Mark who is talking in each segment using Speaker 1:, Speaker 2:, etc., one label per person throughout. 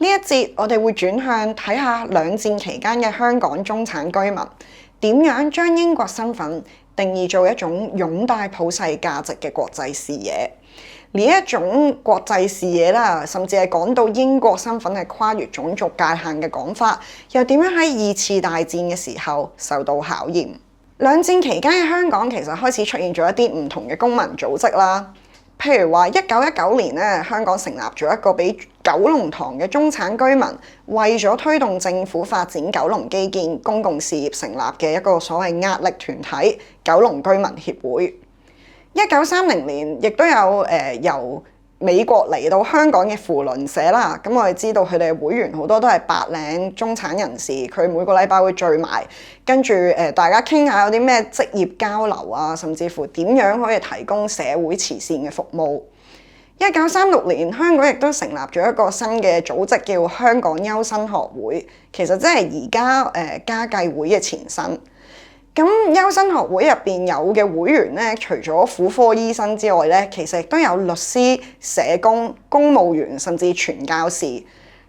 Speaker 1: 呢一節我哋會轉向睇下兩戰期間嘅香港中產居民點樣將英國身份定義做一種擁戴普世價值嘅國際視野。呢一種國際視野啦，甚至係講到英國身份係跨越種族界限嘅講法，又點樣喺二次大戰嘅時候受到考驗？兩戰期間嘅香港其實開始出現咗一啲唔同嘅公民組織啦，譬如話1919年咧，香港成立咗一個俾九龍塘嘅中產居民為咗推動政府發展九龍基建公共事業成立嘅一個所謂壓力團體——九龍居民協會。1930年亦都有由美國嚟到香港嘅扶輪社啦，咁我哋知道佢哋嘅會員好多都係白領中產人士，佢每個禮拜會聚埋，跟住大家傾下有啲咩職業交流啊，甚至乎點樣可以提供社會慈善嘅服務。1936年，香港亦都成立咗一個新嘅組織，叫香港優生學會，其實即係而家家計會嘅前身。咁優生學會入邊有嘅會員咧，除咗婦科醫生之外咧，其實亦都有律師、社工、公務員，甚至傳教士。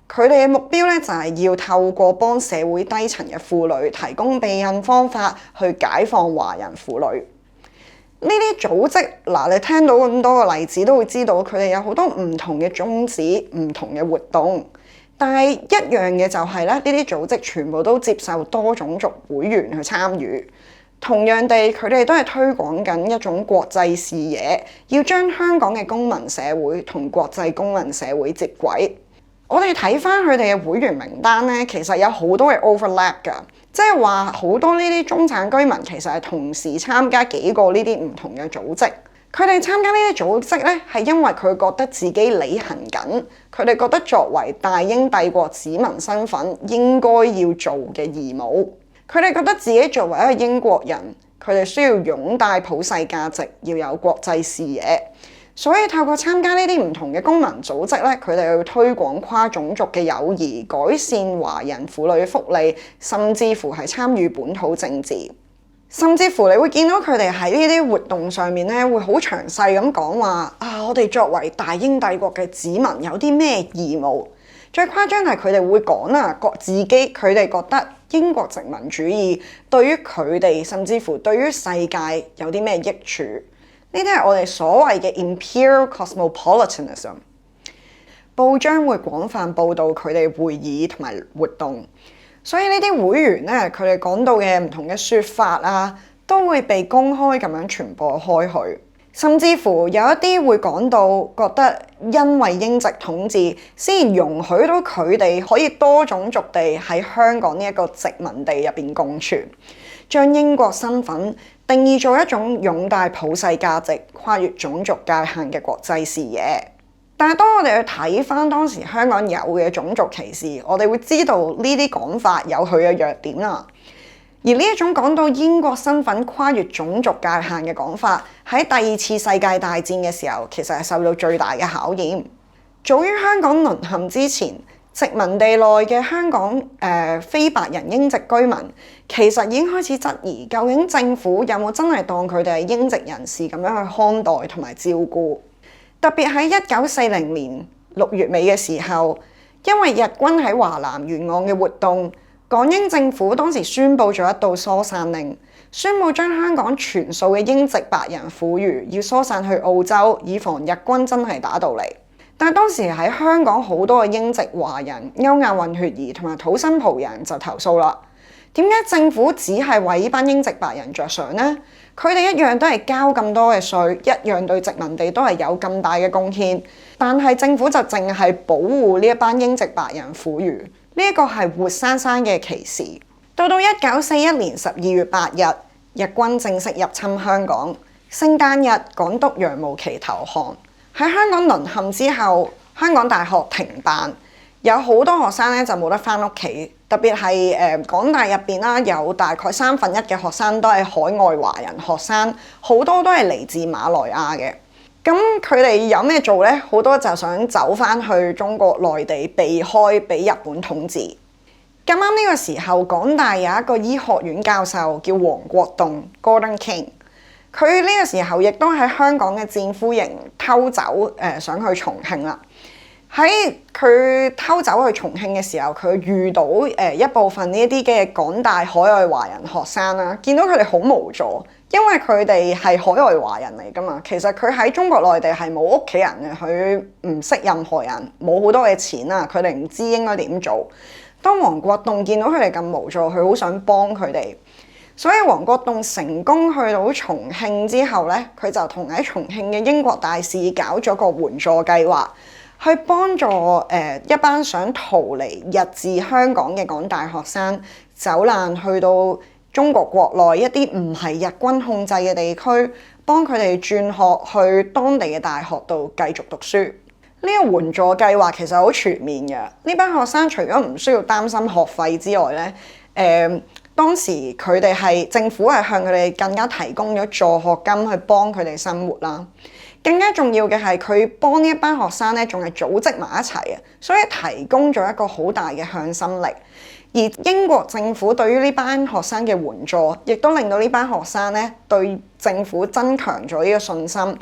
Speaker 1: 佢哋嘅目標咧就係要透過幫社會低層嘅婦女提供避孕方法，去解放華人婦女。呢啲組織嗱，你聽到咁多個例子，都會知道佢哋有好多唔同嘅宗旨、唔同嘅活動。但係一樣嘅就係咧，呢啲組織全部都接受多種族會員去參與。同樣地，佢哋都係推廣緊一種國際視野，要將香港嘅公民社會同國際公民社會接軌。我哋睇翻佢哋嘅會員名單咧，其實有好多嘅 overlap 㗎，即係話好多呢啲中產居民其實係同時參加幾個呢啲唔同嘅組織。佢哋參加呢啲組織咧，係因為佢覺得自己履行緊，佢哋覺得作為大英帝國子民身份應該要做嘅義務。佢哋覺得自己作為一個英國人，佢哋需要擁戴普世價值，要有國際視野。所以透過參加呢啲唔同嘅公民組織咧，佢哋要推廣跨種族嘅友誼，改善華人婦女福利，甚至乎係參與本土政治。甚至乎你會見到佢哋喺呢啲活動上面咧，會好詳細咁講話啊！我哋作為大英帝國嘅子民有啲咩義務？最誇張係佢哋會講啦，佢哋覺得英國殖民主義對於佢哋，甚至乎對於世界有啲咩益處？呢啲係我哋所謂嘅 Imperial Cosmopolitanism。報章會廣泛報導佢哋會議同埋活動。所以呢啲會員咧，佢哋講到嘅唔同嘅説法啊，都會被公開咁樣傳播開去，甚至乎有一啲會講到覺得因為英殖統治，先容許到佢哋可以多種族地喺香港呢一個殖民地入邊共存，將英國身份定義做一種擁戴普世價值、跨越種族界限嘅國際視野。但係當我哋去睇翻當時香港有嘅種族歧視，我哋會知道呢啲講法有佢嘅弱點啦。而呢一種講到英國身份跨越種族界限嘅講法，喺第二次世界大戰嘅時候，其實係受到最大嘅考驗。早於香港淪陷之前，殖民地內嘅香港非白人英籍居民，其實已經開始質疑究竟政府有冇真係當佢哋係英籍人士咁樣去看待同埋照顧。特別喺1940年6月尾嘅時候，因為日軍喺華南沿岸嘅活動，港英政府當時宣布咗一道疏散令，宣布將香港全數嘅英籍白人婦孺要疏散去澳洲，以防日軍真係打到嚟。但係當時喺香港好多嘅英籍華人、歐亞混血兒同埋土生葡人就投訴啦。點解政府只係為呢班英籍白人着想呢？佢哋一樣都係交咁多嘅稅，一樣對殖民地都係有咁大嘅貢獻，但係政府就淨係保護呢一班英籍白人婦孺，呢一個係活生生嘅歧視。到1941年12月8日，日軍正式入侵香港，聖誕日港督楊慕琦投降。喺香港淪陷之後，香港大學停辦，有好多學生咧就冇得返屋企。特別係港大入邊啦，有大概1/3嘅學生都係海外華人學生，好多都係嚟自馬來亞嘅。咁佢哋有咩做咧？好多就想走返去中國內地，避開俾日本統治。咁啱呢個時候，港大有一個醫學院教授叫黃國棟 （Gordon King），佢呢個時候亦都喺香港嘅戰俘營偷走，想去重慶啦。喺佢偷走去重慶嘅時候，佢遇到一部分呢一啲嘅港大海外華人學生啦，見到佢哋好無助，因為佢哋係海外華人嚟㗎嘛。其實佢喺中國內地係冇屋企人嘅，佢唔識任何人，冇好多嘅錢啊，佢哋唔知應該點做。當黃國棟見到佢哋咁無助，佢好想幫佢哋，所以黃國棟成功去到重慶之後咧，佢就同喺重慶嘅英國大使搞咗個援助計劃。去幫助一班想逃離日治香港嘅港大學生走難去到中國國內一啲唔係日軍控制嘅地區，幫佢哋轉學去當地嘅大學度繼續讀書。呢個援助計劃其實好全面嘅。呢班學生除咗唔需要擔心學費之外咧，當時佢哋係政府係向佢哋更加提供咗助學金去幫佢哋生活啦。更加重要嘅係佢幫呢一班學生咧，仲係組織埋一齊嘅，所以提供咗一個好大嘅向心力。而英國政府對於呢班學生嘅援助，亦都令到呢班學生咧對政府增強咗呢個信心，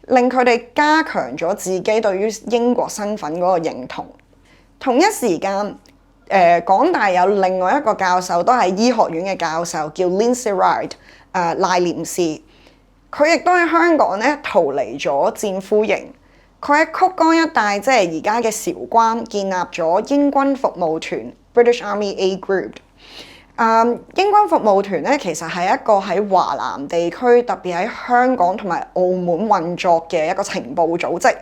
Speaker 1: 令佢哋加強咗自己對於英國身份嗰個認同。同一時間，港大有另外一個教授都係醫學院嘅教授，叫 Lindsay Wright， 賴廉士。佢亦都喺香港咧逃離咗戰俘營，佢喺曲江一帶，即係而家嘅韶關，建立咗英軍服務團 British Army A Group。英軍服務團咧其實係一個喺華南地區，特別喺香港同埋澳門運作嘅一個情報組織。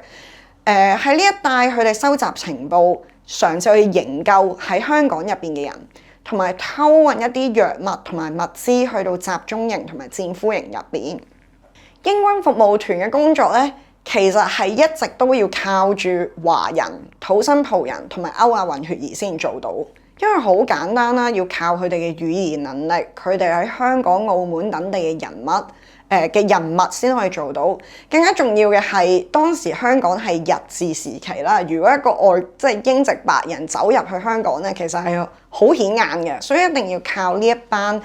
Speaker 1: 喺呢一帶，佢哋收集情報，嘗試去營救喺香港入邊嘅人，同埋偷運一啲藥物同埋物資去到集中營同埋戰俘營入邊。英軍服務團嘅工作咧，其實係一直都要靠住華人、土生葡人同埋歐亞混血兒先做到，因為好簡單啦，要靠佢哋嘅語言能力，佢哋喺香港、澳門等地嘅人物先可以做到。更加重要嘅係，當時香港係日治時期啦，如果一個即係英籍白人走入去香港咧，其實係好顯眼嘅，所以一定要靠呢一班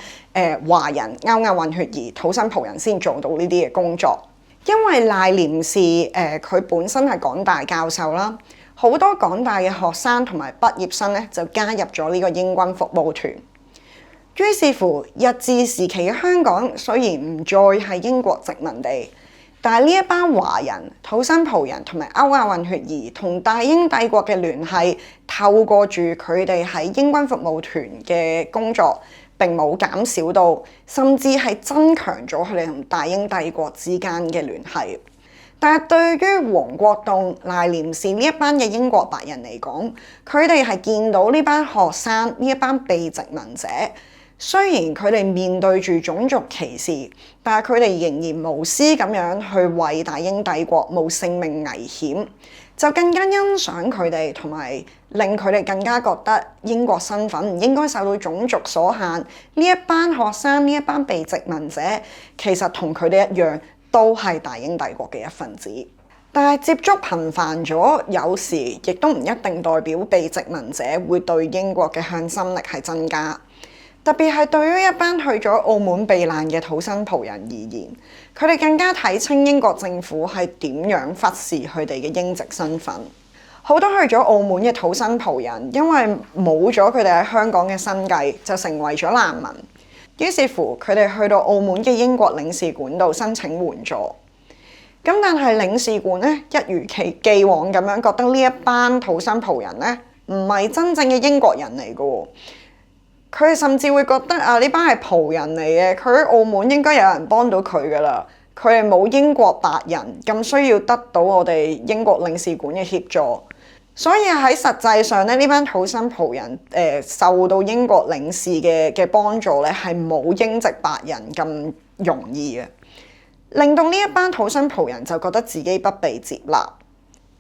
Speaker 1: 華人、歐亞混血兒、土生葡人先做到呢啲嘅工作。因為賴廉士佢本身係港大教授啦，好多港大嘅學生同埋畢業生咧就加入咗呢個英軍服務團。於是乎，日治時期嘅香港雖然唔再係英國殖民地，但係呢一班華人、土生葡人同埋歐亞混血兒同大英帝國嘅聯繫，透過住佢哋喺英軍服務團嘅工作，並冇減少到，甚至係增強咗佢哋同大英帝國之間嘅聯繫。但係對於黃國棟、賴廉士呢一班嘅英國白人嚟講，佢哋係見到呢班學生、呢一班被殖民者。雖然佢哋面對住種族歧視，但係佢哋仍然無私咁樣去為大英帝國冒性命危險，就更加欣賞佢哋，同埋令佢哋更加覺得英國身份唔應該受到種族所限。呢一班學生，呢一班被殖民者，其實同佢哋一樣，都係大英帝國嘅一份子。但係接觸頻繁咗，有時亦都唔一定代表被殖民者會對英國嘅向心力係增加。特別係對於一班去咗澳門避難嘅土生葡人而言，佢哋更加睇清英國政府係點樣忽視佢哋嘅英籍身份。好多去咗澳門嘅土生葡人，因為冇咗佢哋喺香港嘅生計，就成為咗難民。於是乎，佢哋去到澳門嘅英國領事館度申請援助。咁但係領事館咧，一如既往咁樣覺得呢一班土生葡人咧，唔係真正嘅英國人嚟嘅喎。佢哋甚至會覺得呢班係葡人嚟嘅，佢喺澳門應該有人幫到佢噶啦。佢哋冇英國白人咁需要得到我哋英國領事館嘅協助，所以喺實際上咧，呢班土生葡人受到英國領事嘅幫助咧，係冇英籍白人咁容易嘅，令到呢一班土生葡人就覺得自己不被接納。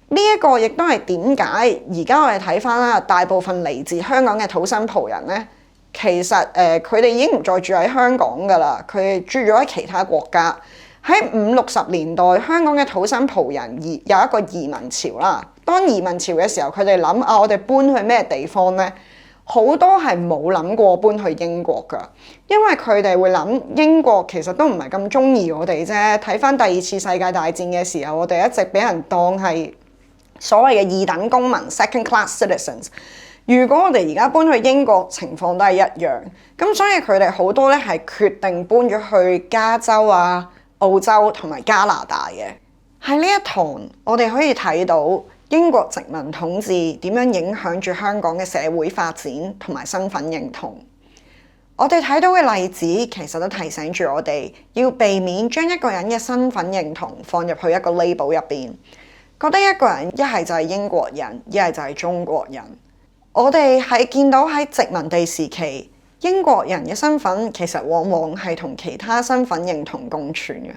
Speaker 1: 呢一個亦都係點解而家我哋睇翻啦，大部分嚟自香港嘅土生葡人咧。其實佢哋已經唔再住喺香港㗎啦，佢哋住咗喺其他國家。喺50、60年代，香港嘅土生葡人有一個移民潮啦。當移民潮嘅時候，佢哋諗我哋搬去咩地方咧？好多係冇諗過搬去英國㗎，因為佢哋會諗英國其實都唔係咁中意我哋啫。睇翻第2次世界大戰嘅時候，我哋一直俾人當係所謂嘅二等公民 （second class citizens）。如果我哋而家搬去英國，情況都係一樣。咁所以佢哋好多咧係決定搬咗去加州啊、澳洲同埋加拿大嘅。喺呢一堂，我哋可以睇到英國殖民統治點樣影響住香港嘅社會發展同埋身份認同。我哋睇到嘅例子其實都提醒住我哋要避免將一個人嘅身份認同放入去一個 label 入邊，覺得一個人一係就係英國人，一係就係中國人。我哋係見到喺殖民地時期，英國人嘅身份其實往往係同其他身份認同共存嘅。